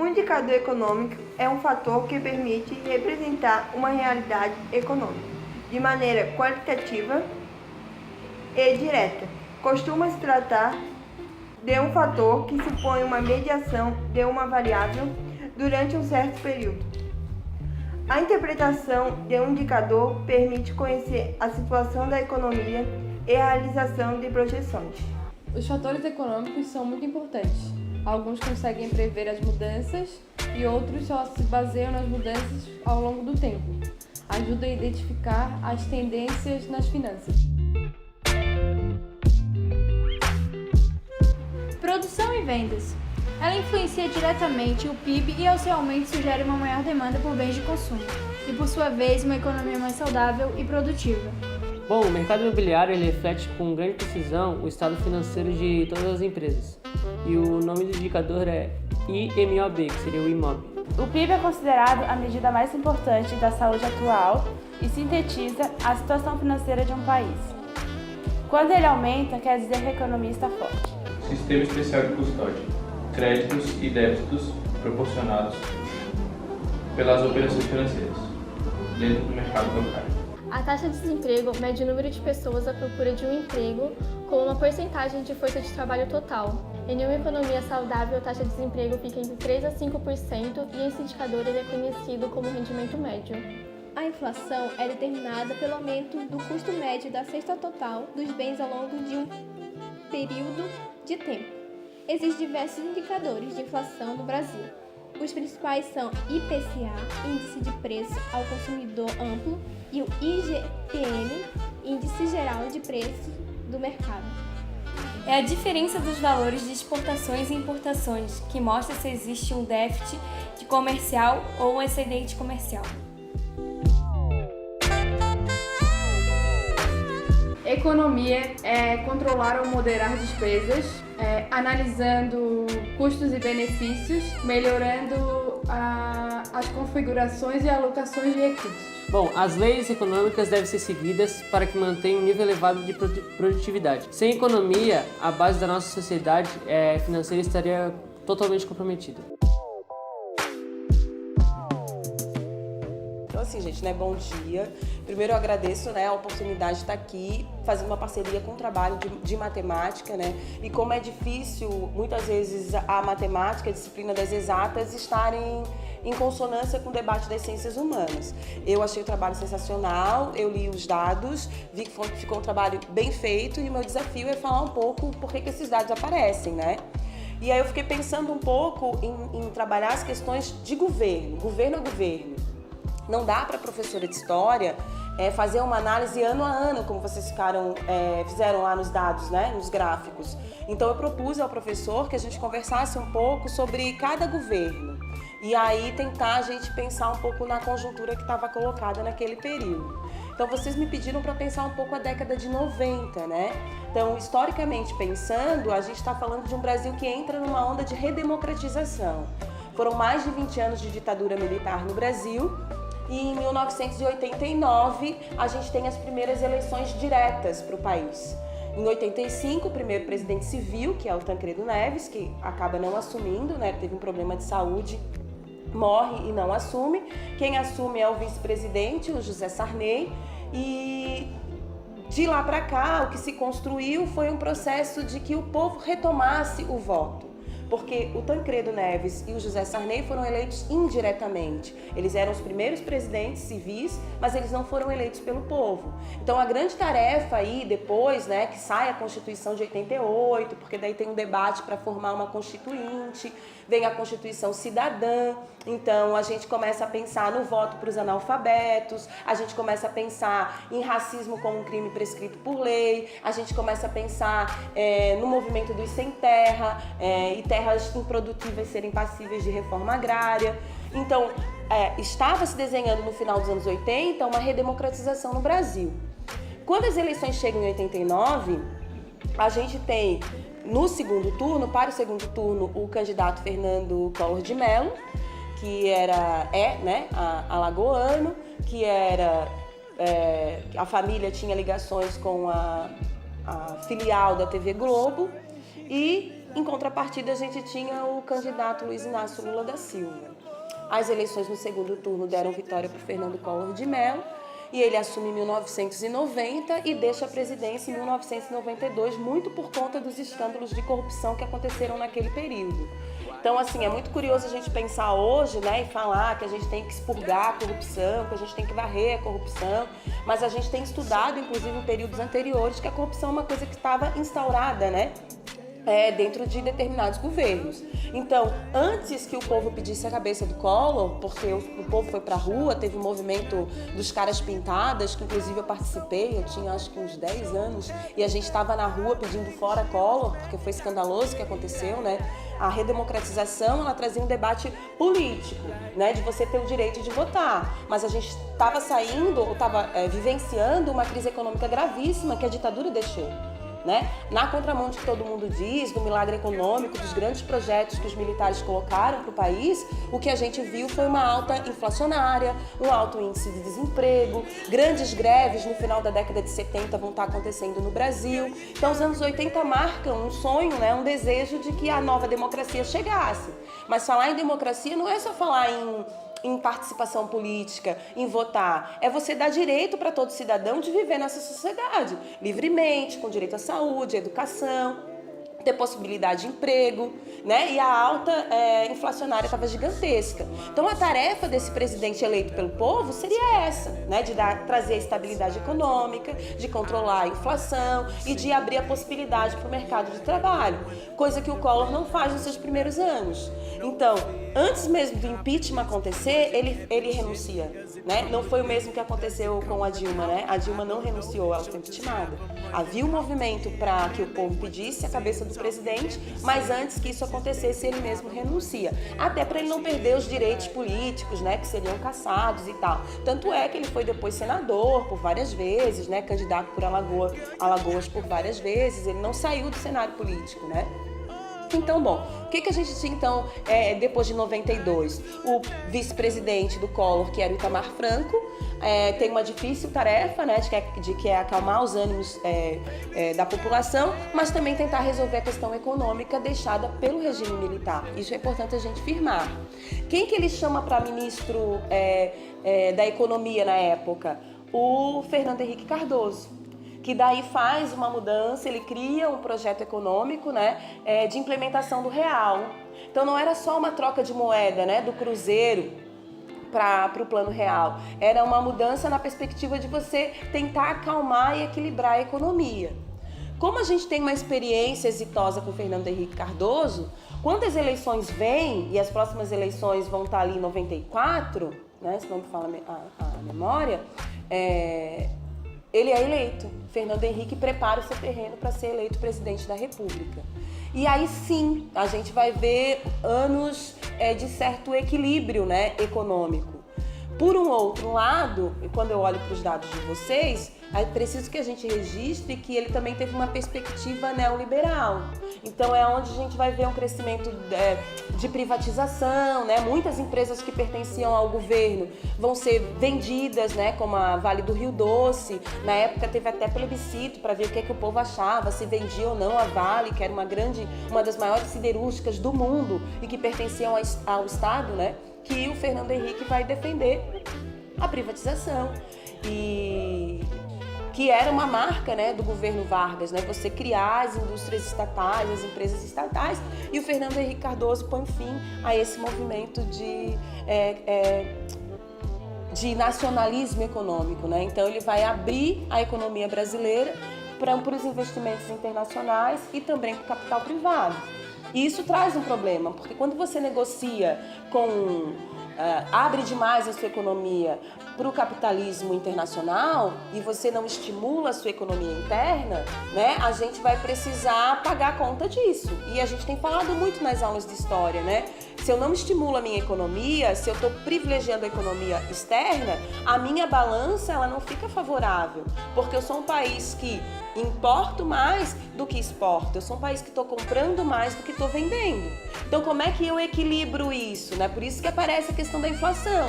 Um indicador econômico é um fator que permite representar uma realidade econômica de maneira qualitativa e direta. Costuma se tratar de um fator que supõe uma mediação de uma variável durante um certo período. A interpretação de um indicador permite conhecer a situação da economia e a realização de projeções. Os fatores econômicos são muito importantes. Alguns conseguem prever as mudanças e outros só se baseiam nas mudanças ao longo do tempo. Ajuda a identificar as tendências nas finanças. Produção e vendas. Ela influencia diretamente o PIB e, ao seu aumento, sugere uma maior demanda por bens de consumo e, por sua vez, uma economia mais saudável e produtiva. Bom, o mercado imobiliário ele reflete com grande precisão o estado financeiro de todas as empresas. E o nome do indicador é IMOB, que seria o IMOB. O PIB é considerado a medida mais importante da saúde atual e sintetiza a situação financeira de um país. Quando ele aumenta, quer dizer que a economia está forte. Sistema especial de custódia. Créditos e débitos proporcionados pelas operações financeiras dentro do mercado bancário. A taxa de desemprego mede o número de pessoas à procura de um emprego com uma porcentagem de força de trabalho total. Em uma economia saudável, a taxa de desemprego fica entre 3 a 5% e esse indicador ele é conhecido como rendimento médio. A inflação é determinada pelo aumento do custo médio da cesta total dos bens ao longo de um período de tempo. Existem diversos indicadores de inflação no Brasil. Os principais são IPCA, Índice de Preço ao Consumidor Amplo, e o IGPM, Índice Geral de Preços do Mercado. É a diferença dos valores de exportações e importações que mostra se existe um déficit comercial ou um excedente comercial. Economia é controlar ou moderar despesas, analisando custos e benefícios, melhorando as configurações e alocações de recursos. Bom, as leis econômicas devem ser seguidas para que mantenham um nível elevado de produtividade. Sem economia, a base da nossa sociedade financeira estaria totalmente comprometida. Então assim, gente, bom dia. Primeiro eu agradeço, a oportunidade de estar aqui, fazendo uma parceria com o trabalho de matemática, E como é difícil, muitas vezes, a matemática, a disciplina das exatas, estarem em consonância com o debate das ciências humanas. Eu achei o trabalho sensacional, eu li os dados, vi que ficou um trabalho bem feito e o meu desafio é falar um pouco por que esses dados aparecem, E aí eu fiquei pensando um pouco em trabalhar as questões de governo a governo. Não dá para a professora de história fazer uma análise ano a ano, como vocês fizeram lá nos dados, nos gráficos. Então eu propus ao professor que a gente conversasse um pouco sobre cada governo e aí tentar a gente pensar um pouco na conjuntura que estava colocada naquele período. Então vocês me pediram para pensar um pouco a década de 90, Então, historicamente pensando, a gente está falando de um Brasil que entra numa onda de redemocratização. Foram mais de 20 anos de ditadura militar no Brasil. E em 1989, a gente tem as primeiras eleições diretas para o país. Em 85, o primeiro presidente civil, que é o Tancredo Neves, que acaba não assumindo, teve um problema de saúde, morre e não assume. Quem assume é o vice-presidente, o José Sarney. E de lá para cá, o que se construiu foi um processo de que o povo retomasse o voto. Porque o Tancredo Neves e o José Sarney foram eleitos indiretamente. Eles eram os primeiros presidentes civis, mas eles não foram eleitos pelo povo. Então a grande tarefa aí depois, que sai a Constituição de 88, porque daí tem um debate para formar uma constituinte, vem a Constituição Cidadã, então a gente começa a pensar no voto para os analfabetos, a gente começa a pensar em racismo como um crime prescrito por lei, a gente começa a pensar no movimento dos sem terra e terras improdutíveis serem passíveis de reforma agrária. Então, estava se desenhando no final dos anos 80 uma redemocratização no Brasil. Quando as eleições chegam em 89, a gente tem para o segundo turno, o candidato Fernando Collor de Mello, que alagoano, que a família tinha ligações com a filial da TV Globo, e Em contrapartida, a gente tinha o candidato Luiz Inácio Lula da Silva. As eleições no segundo turno deram vitória para o Fernando Collor de Mello, e ele assume em 1990 e deixa a presidência em 1992, muito por conta dos escândalos de corrupção que aconteceram naquele período. Então, assim, é muito curioso a gente pensar hoje, né, e falar que a gente tem que expurgar a corrupção, que a gente tem que varrer a corrupção, mas a gente tem estudado, inclusive em períodos anteriores, que a corrupção é uma coisa que estava instaurada, né, dentro de determinados governos. Então, antes que o povo pedisse a cabeça do Collor, porque o povo foi pra rua, teve um movimento dos caras pintadas, que inclusive eu participei, eu tinha acho que uns 10 anos, e a gente estava na rua pedindo fora Collor, porque foi escandaloso o que aconteceu, né? A redemocratização, ela trazia um debate político, né? De você ter o direito de votar, mas a gente estava saindo, ou estava vivenciando uma crise econômica gravíssima que a ditadura deixou. Né? Na contramão do que todo mundo diz, do milagre econômico, dos grandes projetos que os militares colocaram para o país, o que a gente viu foi uma alta inflacionária, um alto índice de desemprego, grandes greves no final da década de 70 vão estar acontecendo no Brasil. Então os anos 80 marcam um sonho, né? Um desejo de que a nova democracia chegasse. Mas falar em democracia não é só falar em participação política, em votar. É você dar direito para todo cidadão de viver nessa sociedade, livremente, com direito à saúde, à educação, ter possibilidade de emprego, né? E a alta inflacionária estava gigantesca. Então a tarefa desse presidente eleito pelo povo seria essa, né? De trazer a estabilidade econômica, de controlar a inflação e de abrir a possibilidade para o mercado de trabalho, coisa que o Collor não faz nos seus primeiros anos. Então, antes mesmo do impeachment acontecer, ele renuncia, né? Não foi o mesmo que aconteceu com a Dilma, né? A Dilma não renunciou, ela foi impeachmentada. Havia um movimento para que o povo pedisse a cabeça do presidente, mas antes que isso acontecesse, ele mesmo renuncia. Até para ele não perder os direitos políticos, né? Que seriam cassados e tal. Tanto é que ele foi depois senador por várias vezes, né? Candidato por Alagoas por várias vezes. Ele não saiu do cenário político, né? Então, bom, o que a gente tinha, então, depois de 92? O vice-presidente do Collor, que era o Itamar Franco, tem uma difícil tarefa, né, de que é acalmar os ânimos da população, mas também tentar resolver a questão econômica deixada pelo regime militar. Isso é importante a gente firmar. Quem que ele chama para ministro da Economia na época? O Fernando Henrique Cardoso, que daí faz uma mudança, ele cria um projeto econômico, né, de implementação do real. Então não era só uma troca de moeda, né, do cruzeiro para o plano real. Era uma mudança na perspectiva de você tentar acalmar e equilibrar a economia. Como a gente tem uma experiência exitosa com o Fernando Henrique Cardoso, quando as eleições vêm, e as próximas eleições vão estar ali em 94, né, se não me fala a memória, ele é eleito. Fernando Henrique prepara o seu terreno para ser eleito presidente da República. E aí sim, a gente vai ver anos de certo equilíbrio, né, econômico. Por um outro lado, quando eu olho para os dados de vocês, é preciso que a gente registre que ele também teve uma perspectiva neoliberal. Então é onde a gente vai ver um crescimento de privatização, né? Muitas empresas que pertenciam ao governo vão ser vendidas, né? Como a Vale do Rio Doce. Na época teve até plebiscito para ver o que o povo achava, se vendia ou não a Vale, que era uma das maiores siderúrgicas do mundo e que pertenciam ao Estado, né? Que o Fernando Henrique vai defender a privatização. E que era uma marca, né, do governo Vargas, né, você criar as indústrias estatais, as empresas estatais, e o Fernando Henrique Cardoso põe fim a esse movimento de nacionalismo econômico, né? Então ele vai abrir a economia brasileira para os investimentos internacionais e também para o capital privado. E isso traz um problema, porque quando você negocia abre demais a sua economia para o capitalismo internacional e você não estimula a sua economia interna, né, a gente vai precisar pagar conta disso. E a gente tem falado muito nas aulas de história, né? Se eu não estimulo a minha economia, se eu estou privilegiando a economia externa, a minha balança ela não fica favorável, porque eu sou um país que importo mais do que exporto, eu sou um país que estou comprando mais do que estou vendendo. Então como é que eu equilibro isso, né? Por isso que aparece a questão da inflação,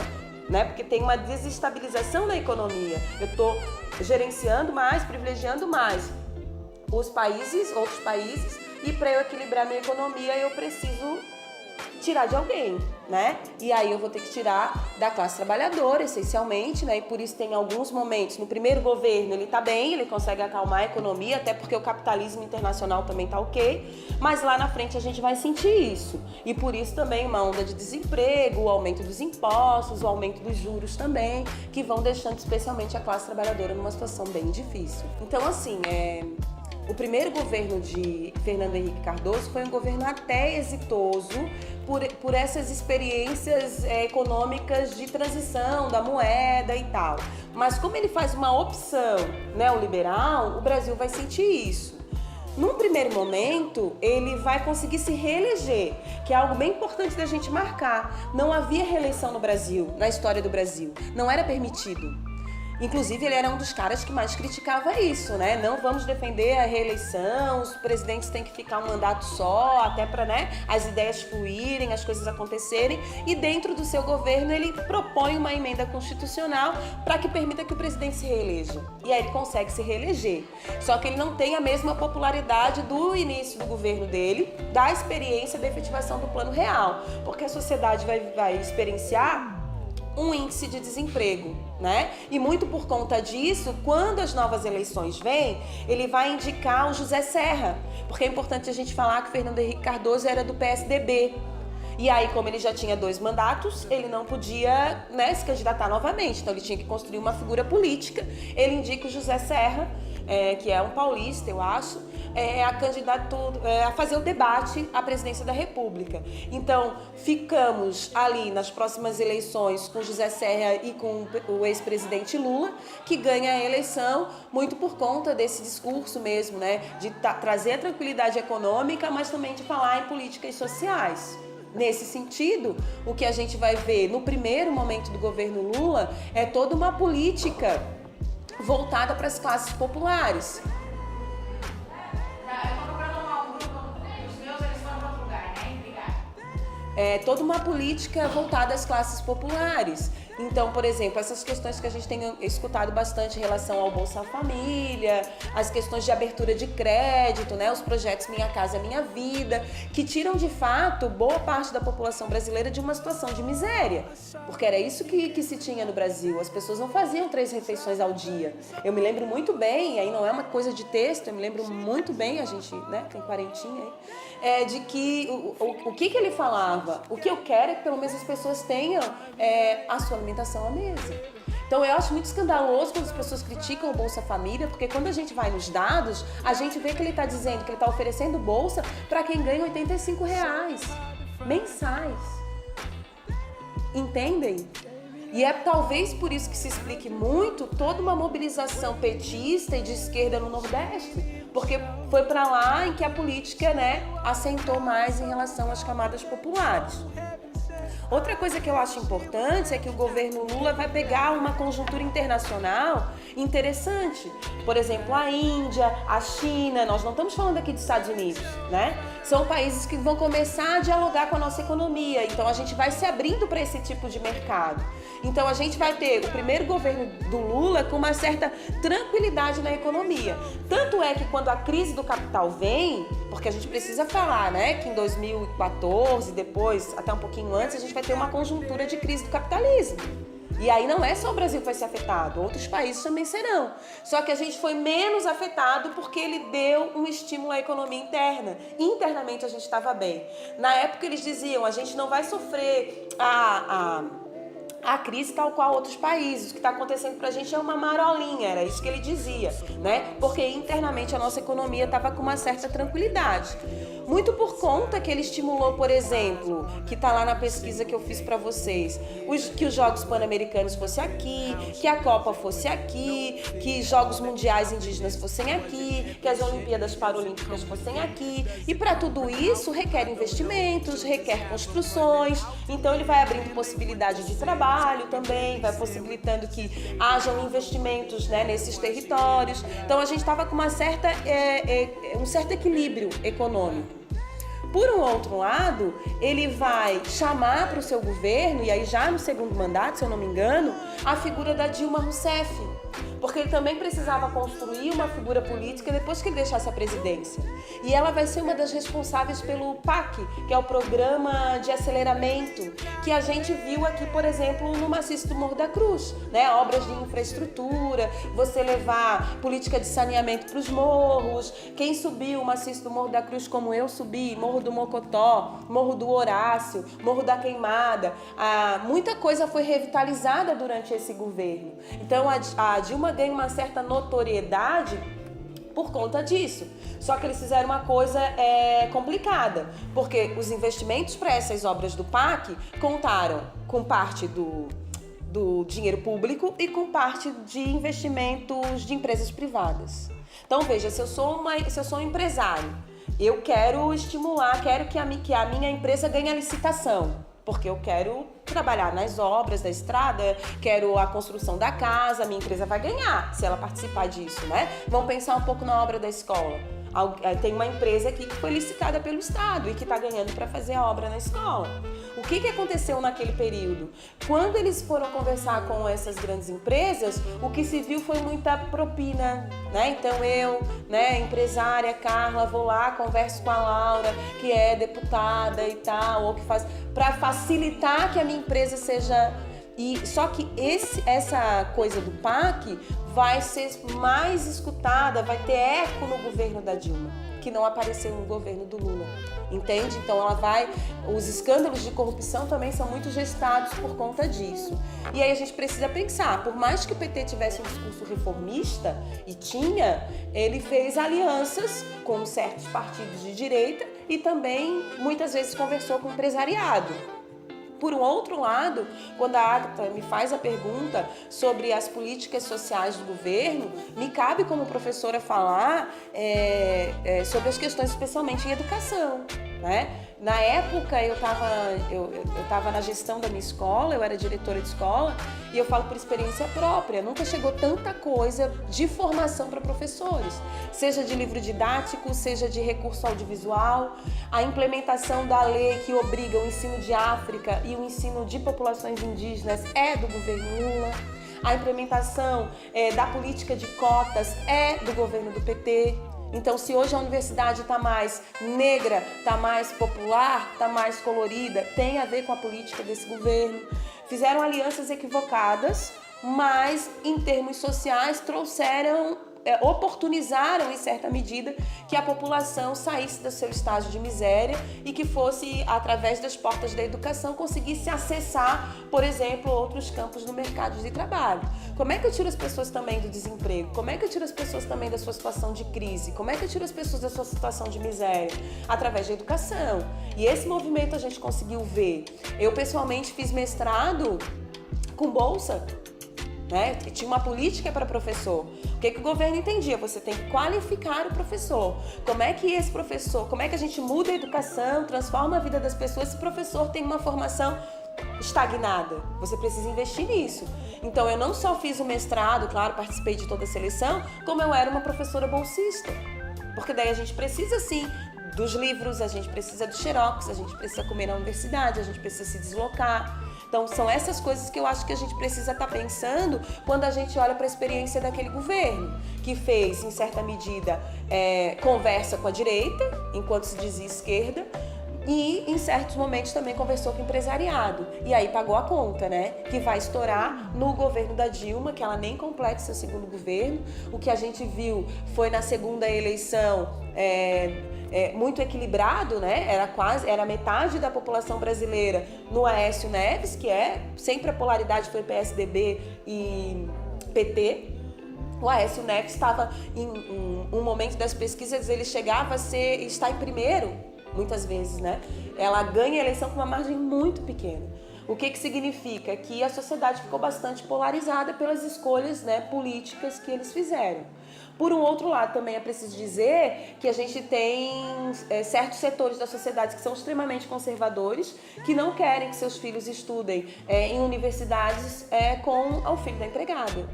né? Porque tem uma desestabilização da economia. Eu estou gerenciando mais, privilegiando mais outros países e para eu equilibrar minha economia eu preciso tirar de alguém, né? E aí eu vou ter que tirar da classe trabalhadora, essencialmente, né? E por isso tem alguns momentos, no primeiro governo ele tá bem, ele consegue acalmar a economia, até porque o capitalismo internacional também tá ok, mas lá na frente a gente vai sentir isso. E por isso também uma onda de desemprego, o aumento dos impostos, o aumento dos juros também, que vão deixando especialmente a classe trabalhadora numa situação bem difícil. Então, assim, o primeiro governo de Fernando Henrique Cardoso foi um governo até exitoso por essas experiências econômicas de transição da moeda e tal. Mas como ele faz uma opção neoliberal, o Brasil vai sentir isso. Num primeiro momento, ele vai conseguir se reeleger, que é algo bem importante da gente marcar. Não havia reeleição no Brasil, na história do Brasil. Não era permitido. Inclusive, ele era um dos caras que mais criticava isso, né? Não vamos defender a reeleição, os presidentes têm que ficar um mandato só, até para, as ideias fluírem, as coisas acontecerem. E dentro do seu governo, ele propõe uma emenda constitucional para que permita que o presidente se reeleja. E aí ele consegue se reeleger. Só que ele não tem a mesma popularidade do início do governo dele, da experiência da efetivação do Plano Real. Porque a sociedade vai experienciar um índice de desemprego, né? E muito por conta disso, quando as novas eleições vêm, ele vai indicar o José Serra, porque é importante a gente falar que o Fernando Henrique Cardoso era do PSDB. E aí, como ele já tinha 2 mandatos, ele não podia, se candidatar novamente, então ele tinha que construir uma figura política. Ele indica o José Serra, que é um paulista, eu acho, a fazer o debate à presidência da República. Então, ficamos ali nas próximas eleições com José Serra e com o ex-presidente Lula, que ganha a eleição muito por conta desse discurso mesmo, de trazer a tranquilidade econômica, mas também de falar em políticas sociais. Nesse sentido, o que a gente vai ver no primeiro momento do governo Lula é toda uma política voltada para as classes populares. Toda uma política voltada às classes populares. Então, por exemplo, essas questões que a gente tem escutado bastante em relação ao Bolsa Família, as questões de abertura de crédito, os projetos Minha Casa Minha Vida, que tiram de fato boa parte da população brasileira de uma situação de miséria. Porque era isso que se tinha no Brasil. As pessoas não faziam 3 refeições ao dia. Eu me lembro muito bem, aí não é uma coisa de texto, eu me lembro muito bem, a gente tem quarentinha aí, de que o que ele falava, o que eu quero é que pelo menos as pessoas tenham a sua alimentação à mesa. Então eu acho muito escandaloso quando as pessoas criticam o Bolsa Família, porque quando a gente vai nos dados, a gente vê que ele está dizendo que ele está oferecendo bolsa para quem ganha R$85 mensais. Entendem? E é talvez por isso que se explique muito toda uma mobilização petista e de esquerda no Nordeste, porque foi para lá em que a política, assentou mais em relação às camadas populares. Outra coisa que eu acho importante é que o governo Lula vai pegar uma conjuntura internacional interessante. Por exemplo, a Índia, a China, nós não estamos falando aqui dos Estados Unidos, São países que vão começar a dialogar com a nossa economia, então a gente vai se abrindo para esse tipo de mercado. Então a gente vai ter o primeiro governo do Lula com uma certa tranquilidade na economia. Tanto é que quando a crise do capital vem, porque a gente precisa falar, que em 2014, depois, até um pouquinho antes, a gente vai ter uma conjuntura de crise do capitalismo. E aí não é só o Brasil que vai ser afetado, outros países também serão. Só que a gente foi menos afetado porque ele deu um estímulo à economia interna. Internamente a gente estava bem. Na época eles diziam, a gente não vai sofrer a crise tal qual outros países. O que está acontecendo para a gente é uma marolinha, era isso que ele dizia, Porque internamente a nossa economia estava com uma certa tranquilidade. Muito por conta que ele estimulou, por exemplo, que está lá na pesquisa que eu fiz para vocês, que os Jogos Pan-Americanos fossem aqui, que a Copa fosse aqui, que Jogos Mundiais Indígenas fossem aqui, que as Olimpíadas Paralímpicas fossem aqui. E para tudo isso requer investimentos, requer construções. Então ele vai abrindo possibilidade de trabalho também, vai possibilitando que hajam investimentos nesses territórios. Então a gente estava com um certo equilíbrio econômico. Por um outro lado, ele vai chamar para o seu governo, e aí já no segundo mandato, se eu não me engano, a figura da Dilma Rousseff. porque ele também precisava construir uma figura política depois que ele deixasse a presidência. E ela vai ser uma das responsáveis pelo PAC, que é o Programa de Aceleramento, que a gente viu aqui, por exemplo, no maciço do Morro da Cruz, né? Obras de infraestrutura, você levar política de saneamento para os morros. Quem subiu o maciço do Morro da Cruz como eu subi, Morro do Mocotó, Morro do Horácio, Morro da Queimada, muita coisa foi revitalizada durante esse governo. Então a Dilma ganha uma certa notoriedade por conta disso. Só que eles fizeram uma coisa complicada, porque os investimentos para essas obras do PAC contaram com parte do dinheiro público e com parte de investimentos de empresas privadas. Então veja, se eu sou um empresário, eu quero estimular, quero que a minha empresa ganhe a licitação, porque eu quero trabalhar nas obras da estrada, quero a construção da casa, a minha empresa vai ganhar se ela participar disso, né? Vamos pensar um pouco na obra da escola. Tem uma empresa aqui que foi licitada pelo Estado e que está ganhando para fazer a obra na escola. O que aconteceu naquele período? Quando eles foram conversar com essas grandes empresas, o que se viu foi muita propina, né? Então eu, né, empresária, Carla, vou lá, converso com a Laura, que é deputada e tal, ou que faz, para facilitar que a minha empresa seja... Só que essa coisa do PAC vai ser mais escutada, vai ter eco no governo da Dilma, que não apareceu no governo do Lula, entende? Então os escândalos de corrupção também são muito gestados por conta disso. E aí a gente precisa pensar, por mais que o PT tivesse um discurso reformista, e tinha, ele fez alianças com certos partidos de direita e também muitas vezes conversou com o empresariado. Por um outro lado, quando a Agatha me faz a pergunta sobre as políticas sociais do governo, me cabe como professora falar sobre as questões especialmente em educação, né? Na época eu estava na gestão da minha escola, eu era diretora de escola e eu falo por experiência própria, nunca chegou tanta coisa de formação para professores, seja de livro didático, seja de recurso audiovisual, a implementação da lei que obriga o ensino de África e o ensino de populações indígenas é do governo Lula, a implementação da política de cotas é do governo do PT. Então, se hoje a universidade está mais negra, está mais popular, está mais colorida, tem a ver com a política desse governo. Fizeram alianças equivocadas, mas em termos sociais oportunizaram em certa medida que a população saísse do seu estágio de miséria e que fosse, através das portas da educação, conseguisse acessar, por exemplo, outros campos no mercado de trabalho. Como é que eu tiro as pessoas também do desemprego? Como é que eu tiro as pessoas também da sua situação de crise? Como é que eu tiro as pessoas da sua situação de miséria? Através da educação. E esse movimento a gente conseguiu ver. Eu, pessoalmente, fiz mestrado com bolsa, né? Tinha uma política para professor. O que o governo entendia? Você tem que qualificar o professor. Como é que a gente muda a educação, transforma a vida das pessoas se o professor tem uma formação estagnada? Você precisa investir nisso. Então eu não só fiz o mestrado, claro, participei de toda a seleção, como eu era uma professora bolsista. Porque daí a gente precisa sim dos livros, a gente precisa do xerox, a gente precisa comer na universidade, a gente precisa se deslocar. Então, são essas coisas que eu acho que a gente precisa estar pensando quando a gente olha para a experiência daquele governo, que fez, em certa medida, conversa com a direita, enquanto se dizia esquerda, e, em certos momentos, também conversou com o empresariado. E aí pagou a conta, né? Que vai estourar no governo da Dilma, que ela nem completa seu segundo governo. O que a gente viu foi na segunda eleição... muito equilibrado, né? Era metade da população brasileira no Aécio Neves, que sempre a polaridade foi PSDB e PT. O Aécio Neves estava em um momento das pesquisas, ele chegava a estar em primeiro, muitas vezes, né? Ela ganha a eleição com uma margem muito pequena. O que significa? Que a sociedade ficou bastante polarizada pelas escolhas, né, políticas que eles fizeram. Por um outro lado, também é preciso dizer que a gente tem certos setores da sociedade que são extremamente conservadores, que não querem que seus filhos estudem em universidades com o filho da empregada,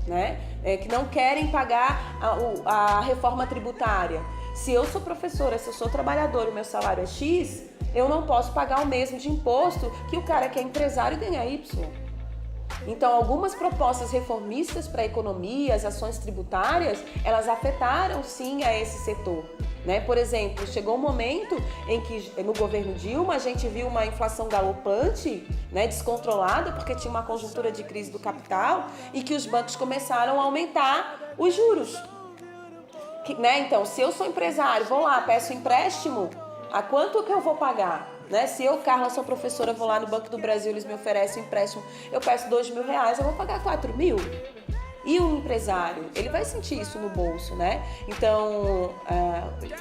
né? Que não querem pagar a reforma tributária. Se eu sou professora, se eu sou trabalhadora e o meu salário é X, eu não posso pagar o mesmo de imposto que o cara que é empresário ganha Y. Então, algumas propostas reformistas para a economia, as ações tributárias, elas afetaram sim a esse setor. Né? Por exemplo, chegou um momento em que no governo Dilma a gente viu uma inflação galopante, né, descontrolada, porque tinha uma conjuntura de crise do capital e que os bancos começaram a aumentar os juros. Né? Então, se eu sou empresário, vou lá, peço empréstimo, a quanto que eu vou pagar? Né? Se eu, Carla, sou professora, vou lá no Banco do Brasil, eles me oferecem um empréstimo, eu peço R$2.000, eu vou pagar 4.000. E o empresário, ele vai sentir isso no bolso, né? Então,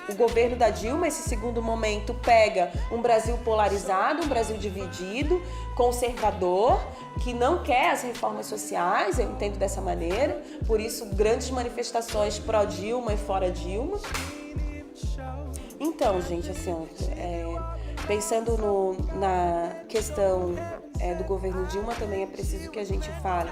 o governo da Dilma, esse segundo momento, pega um Brasil polarizado, um Brasil dividido, conservador, que não quer as reformas sociais, eu entendo dessa maneira, por isso grandes manifestações pró-Dilma e fora Dilma. Então, gente, assim, pensando na questão do governo Dilma, também é preciso que a gente fale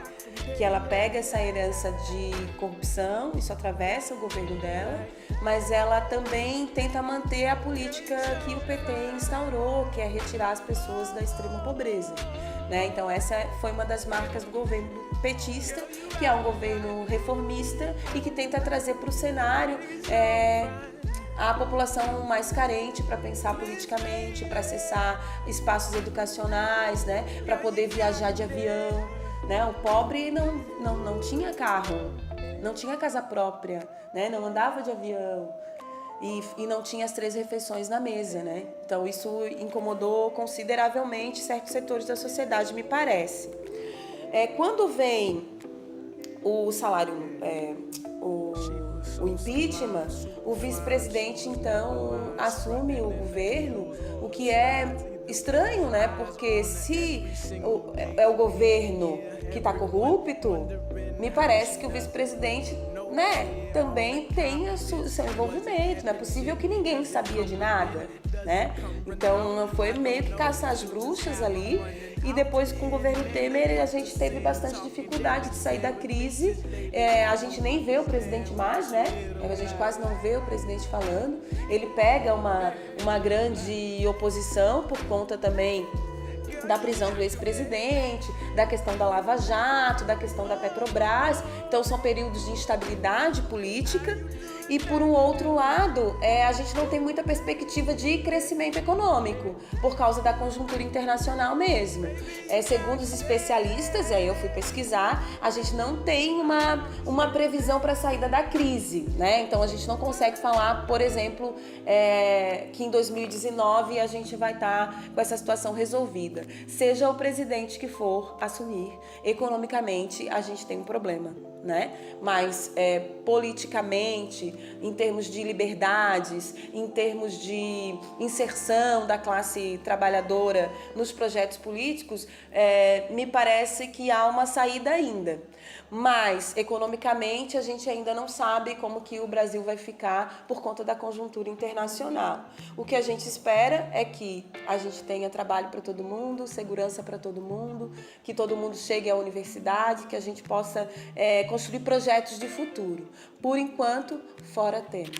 que ela pega essa herança de corrupção, isso atravessa o governo dela, mas ela também tenta manter a política que o PT instaurou, que é retirar as pessoas da extrema pobreza. Né? Então essa foi uma das marcas do governo petista, que é um governo reformista e que tenta trazer para o cenário a população mais carente para pensar politicamente, para acessar espaços educacionais, né? Para poder viajar de avião. Né? O pobre não tinha carro, não tinha casa própria, né? Não andava de avião e não tinha as 3 refeições na mesa. Né? Então isso incomodou consideravelmente certos setores da sociedade, me parece. Quando vem o salário, o impeachment, o vice-presidente, então, assume o governo, o que é estranho, né? Porque se é o governo que está corrupto, me parece que o vice-presidente, né, também tem seu envolvimento. Não é possível que ninguém sabia de nada, né? Então, foi meio que caçar as bruxas ali. E depois, com o governo Temer, a gente teve bastante dificuldade de sair da crise. A gente nem vê o presidente mais, né? A gente quase não vê o presidente falando. Ele pega uma grande oposição por conta também da prisão do ex-presidente, da questão da Lava Jato, da questão da Petrobras. Então, são períodos de instabilidade política. E, por um outro lado, a gente não tem muita perspectiva de crescimento econômico, por causa da conjuntura internacional mesmo. Segundo os especialistas, aí eu fui pesquisar, a gente não tem uma previsão para a saída da crise, né? Então, a gente não consegue falar, por exemplo, que em 2019 a gente vai estar com essa situação resolvida. Seja o presidente que for assumir, economicamente a gente tem um problema, né? Mas politicamente, em termos de liberdades, em termos de inserção da classe trabalhadora nos projetos políticos, me parece que há uma saída ainda. Mas, economicamente, a gente ainda não sabe como que o Brasil vai ficar por conta da conjuntura internacional. O que a gente espera é que a gente tenha trabalho para todo mundo, segurança para todo mundo, que todo mundo chegue à universidade, que a gente possa construir projetos de futuro. Por enquanto, fora Temer.